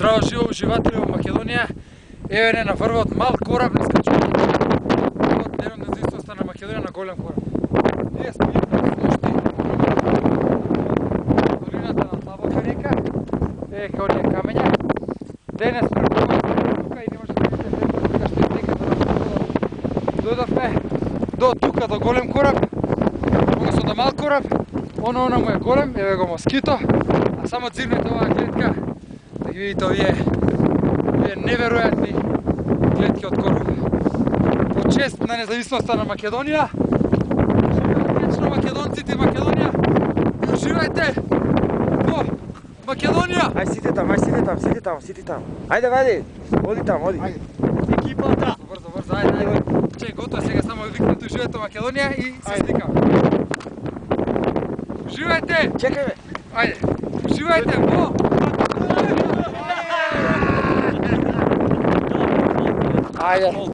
Здраво живо уживатели во Македонија. Еве не на врвот мал кораб не скачува. Од Денот на независноста на Македонија на голем кораб. Ние сме ношти долината на длабока река. Еве као оние камења. Денес сме тука и не може да видите дека што дека дојдовме до тука до голем кораб. Односно до мал кораб. Она му е голем, еве го москито. А само дзирнете оваа клетка. Да ги видите овие неверојатни клетки од кораб. По чест на независноста на Македонија. Уживајте вечно македонците и Македонија. И уживајте во Македонија. Ај сиди там. Ајде, вади. Оди там, оди. Екипата. Брзо, ајде. Чеј, готово сега само викнете уживајте во Македонија и се сликаме. Уживајте. Чекај ме. Ајде. Уживајте во Ајде.